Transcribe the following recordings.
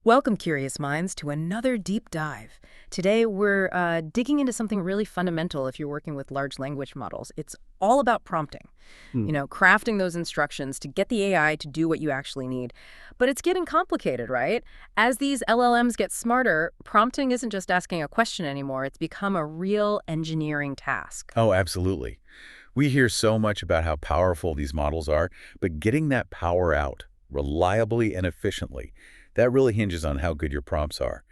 Welcome, curious minds, to another deep dive. Today, we're digging into something really fundamental if you're working with large language models. It's all about prompting, Hmm. crafting those instructions to get the AI to do what you actually need. But it's getting complicated, right? As these LLMs get smarter, prompting isn't just asking a question anymore. It's become a real engineering task. Oh, absolutely. We hear so much about how powerful these models are, but getting that power out reliably and efficiently, that really hinges on how good your prompts are.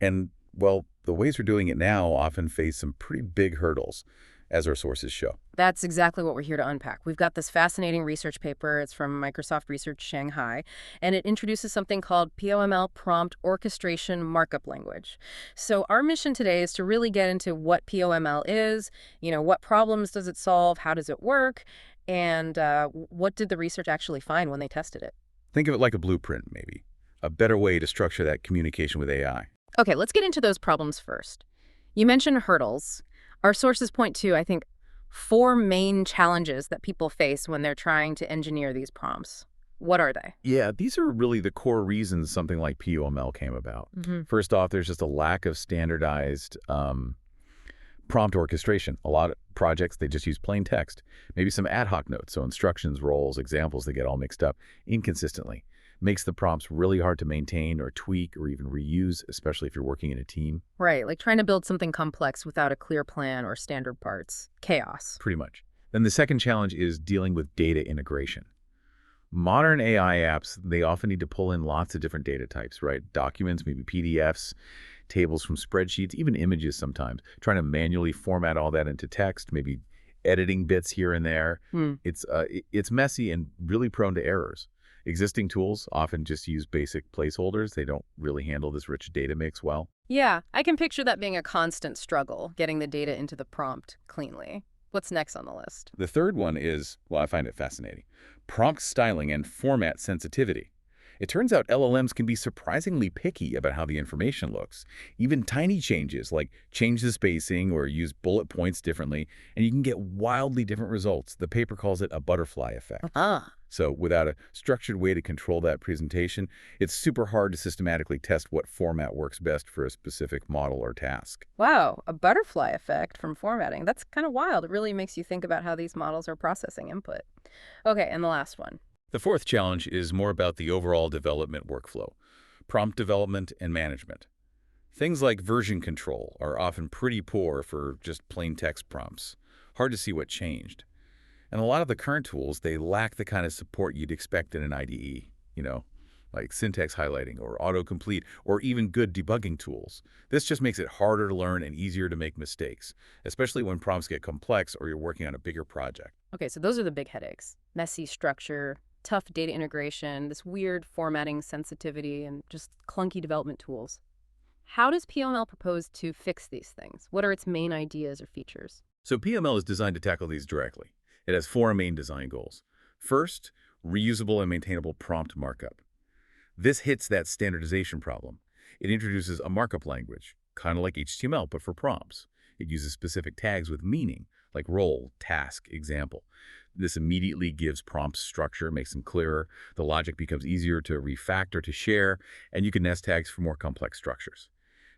And, well, the ways we're doing it now often face some pretty big hurdles, as our sources show. That's exactly what we're here to unpack. We've got this fascinating research paper. It's from Microsoft Research Shanghai, and it introduces something called POML, Prompt Orchestration Markup Language. So our mission today is to really get into what POML is, what problems does it solve, how does it work, and what did the research actually find when they tested it? Think of it like a blueprint, maybe. A better way to structure that communication with AI. Okay, let's get into those problems first. You mentioned hurdles. Our sources point to, I think, four main challenges that people face when they're trying to engineer these prompts. What are they? Yeah, these are really the core reasons something like POML came about. Hmm. First off, there's just a lack of standardized prompt orchestration. A lot of projects, they just use plain text, maybe some ad hoc notes, so instructions, roles, examples, they get all mixed up inconsistently. Makes the prompts really hard to maintain or tweak or even reuse, especially if you're working in a team, Right, like trying to build something complex without a clear plan or standard parts. Chaos. pretty much. Then the second challenge is dealing with data integration. Modern AI apps, they often need to pull in lots of different data types, right? Documents, maybe PDFs, tables from spreadsheets, even images sometimes. Trying to manually format all that into text, maybe editing bits here and there. Hmm. It's messy and really prone to errors. Existing tools often just use basic placeholders. They don't really handle this rich data mix well. Yeah, I can picture that being a constant struggle, getting the data into the prompt cleanly. What's next on the list? The third one is, well, I find it fascinating, prompt styling and format sensitivity. It turns out LLMs can be surprisingly picky about how the information looks. Even tiny changes, like change the spacing or use bullet points differently, and you can get wildly different results. The paper calls it a butterfly effect. Ah. So without a structured way to control that presentation, it's super hard to systematically test what format works best for a specific model or task. Wow, a butterfly effect from formatting. That's kind of wild. It really makes you think about how these models are processing input. Okay, and the last one. The fourth challenge is more about the overall development workflow, prompt development and management. Things like version control are often pretty poor for just plain text prompts. Hard to see what changed. And a lot of the current tools, they lack the kind of support you'd expect in an IDE, like syntax highlighting or autocomplete or even good debugging tools. This just makes it harder to learn and easier to make mistakes, especially when prompts get complex or you're working on a bigger project. Okay, so those are the big headaches. Messy structure, tough data integration, this weird formatting sensitivity, and just clunky development tools. How does POML propose to fix these things? What are its main ideas or features? So PML is designed to tackle these directly. It has four main design goals. First, reusable and maintainable prompt markup. This hits that standardization problem. It introduces a markup language, kind of like HTML, but for prompts. It uses specific tags with meaning, like role, task, example. This immediately gives prompts structure, makes them clearer. The logic becomes easier to refactor, to share, and you can nest tags for more complex structures.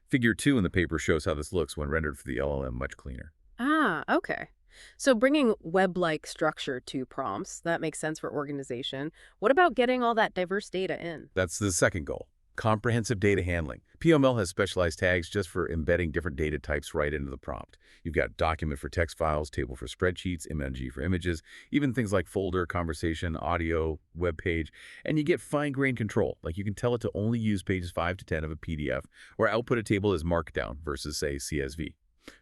Figure 2 in the paper shows how this looks when rendered for the LLM much cleaner. Ah, okay. So bringing web-like structure to prompts, that makes sense for organization. What about getting all that diverse data in? That's the second goal, comprehensive data handling. PML has specialized tags just for embedding different data types right into the prompt. You've got document for text files, table for spreadsheets, MNG for images, even things like folder, conversation, audio, web page, and you get fine-grained control. Like you can tell it to only use pages 5 to 10 of a PDF or output a table as Markdown versus, say, CSV.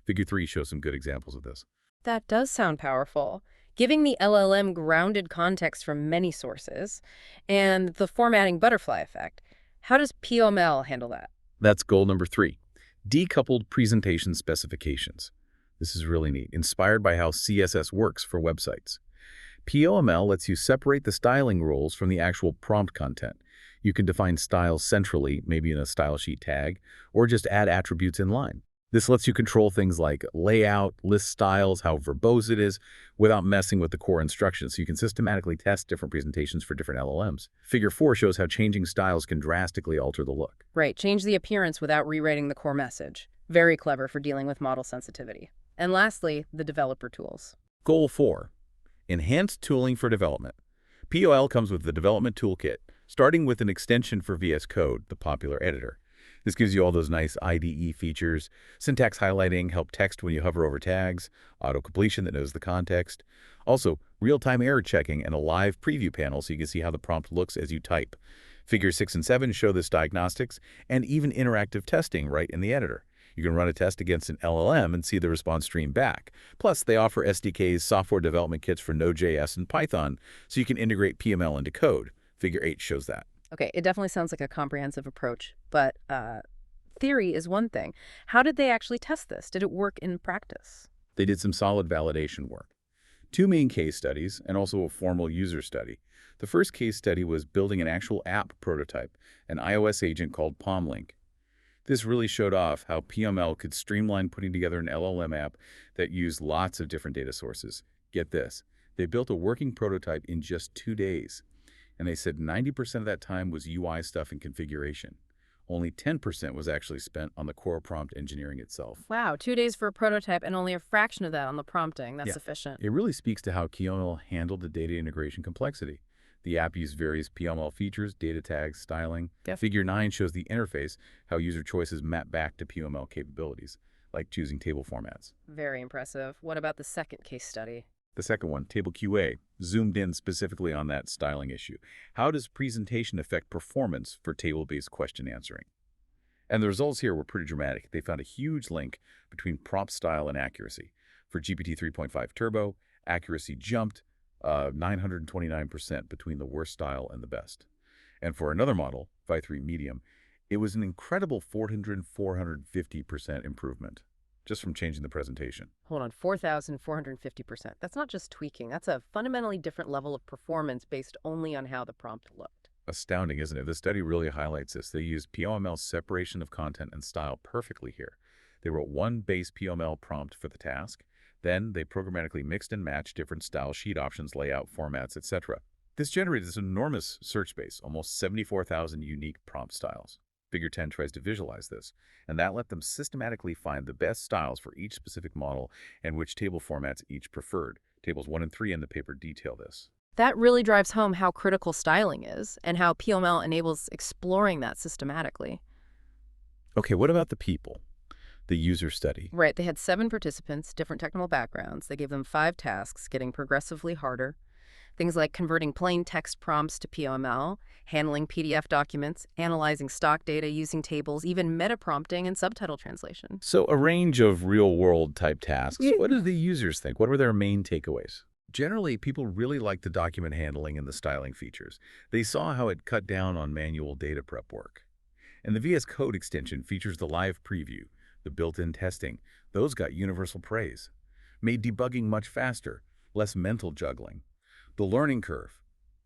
Figure 3 shows some good examples of this. That does sound powerful. Giving the LLM grounded context from many sources and the formatting butterfly effect. How does POML handle that? That's goal number 3, decoupled presentation specifications. This is really neat, inspired by how CSS works for websites. POML lets you separate the styling rules from the actual prompt content. You can define styles centrally, maybe in a style sheet tag, or just add attributes in line. This lets you control things like layout, list styles, how verbose it is, without messing with the core instructions, so you can systematically test different presentations for different LLMs. Figure 4 shows how changing styles can drastically alter the look. Right, change the appearance without rewriting the core message. Very clever for dealing with model sensitivity. And lastly, the developer tools. Goal 4. Enhanced tooling for development. POL comes with the development toolkit, starting with an extension for VS Code, the popular editor. This gives you all those nice IDE features, syntax highlighting, help text when you hover over tags, auto-completion that knows the context. Also, real-time error checking and a live preview panel so you can see how the prompt looks as you type. Figures 6 and 7 show this diagnostics and even interactive testing right in the editor. You can run a test against an LLM and see the response stream back. Plus, they offer SDKs, software development kits for Node.js and Python, so you can integrate PML into code. Figure 8 shows that. Okay, it definitely sounds like a comprehensive approach, but theory is one thing. How did they actually test this? Did it work in practice? They did some solid validation work. 2 main case studies and also a formal user study. The first case study was building an actual app prototype, an iOS agent called PomLink. This really showed off how PML could streamline putting together an LLM app that used lots of different data sources. Get this, they built a working prototype in just 2 days. And they said 90% of that time was UI stuff and configuration. Only 10% was actually spent on the core prompt engineering itself. Wow, 2 days for a prototype and only a fraction of that on the prompting. That's Yeah. sufficient. It really speaks to how PML handled the data integration complexity. The app used various PML features, data tags, styling. Yep. Figure 9 shows the interface, how user choices map back to PML capabilities, like choosing table formats. Very impressive. What about the second case study? The second one, TableQA, zoomed in specifically on that styling issue. How does presentation affect performance for table-based question answering? And the results here were pretty dramatic. They found a huge link between prompt style and accuracy. For GPT 3.5 Turbo, accuracy jumped 929% between the worst style and the best. And for another model, Vi3 Medium, it was an incredible 450% improvement, just from changing the presentation. Hold on, 4,450%. That's not just tweaking. That's a fundamentally different level of performance based only on how the prompt looked. Astounding, isn't it? The study really highlights this. They used POML's separation of content and style perfectly here. They wrote one base POML prompt for the task. Then they programmatically mixed and matched different style sheet options, layout, formats, etc. This generated this enormous search space, almost 74,000 unique prompt styles. Figure 10 tries to visualize this, and that let them systematically find the best styles for each specific model and which table formats each preferred. Tables 1 and 3 in the paper detail this. That really drives home how critical styling is and how POML enables exploring that systematically. Okay, what about the people? The user study. Right, they had 7 participants, different technical backgrounds. They gave them 5 tasks, getting progressively harder. Things like converting plain text prompts to POML, handling PDF documents, analyzing stock data using tables, even meta-prompting and subtitle translation. So a range of real-world type tasks. What did the users think? What were their main takeaways? Generally, people really liked the document handling and the styling features. They saw how it cut down on manual data prep work. And the VS Code extension features the live preview, the built-in testing. Those got universal praise. Made debugging much faster, less mental juggling. The learning curve,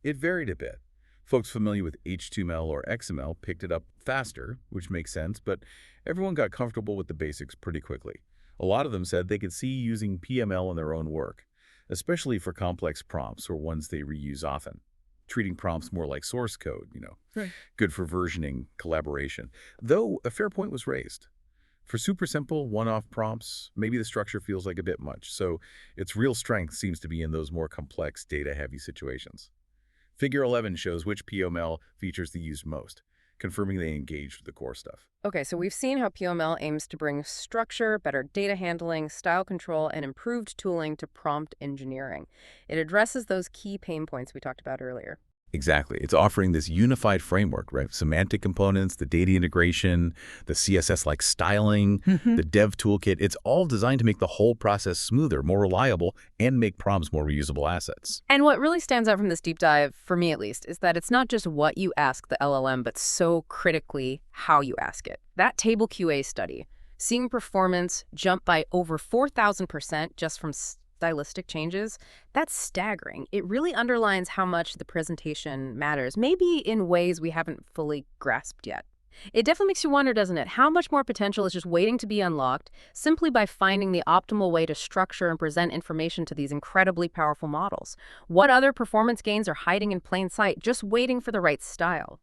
it varied a bit. Folks familiar with HTML or XML picked it up faster, which makes sense, but everyone got comfortable with the basics pretty quickly. A lot of them said they could see using PML in their own work, especially for complex prompts or ones they reuse often. Treating prompts more like source code, Right. Good for versioning, collaboration. Though a fair point was raised. For super simple, one-off prompts, maybe the structure feels like a bit much, so its real strength seems to be in those more complex, data-heavy situations. Figure 11 shows which POML features they used most, confirming they engaged with the core stuff. Okay, so we've seen how POML aims to bring structure, better data handling, style control, and improved tooling to prompt engineering. It addresses those key pain points we talked about earlier. Exactly. It's offering this unified framework, right? Semantic components, the data integration, the CSS-like styling, the dev toolkit. It's all designed to make the whole process smoother, more reliable, and make prompts more reusable assets. And what really stands out from this deep dive, for me at least, is that it's not just what you ask the LLM, but so critically how you ask it. That TableQA study, seeing performance jump by over 4,000% just from stylistic changes, that's staggering. It really underlines how much the presentation matters, maybe in ways we haven't fully grasped yet. It definitely makes you wonder, doesn't it? How much more potential is just waiting to be unlocked simply by finding the optimal way to structure and present information to these incredibly powerful models? What other performance gains are hiding in plain sight, just waiting for the right style?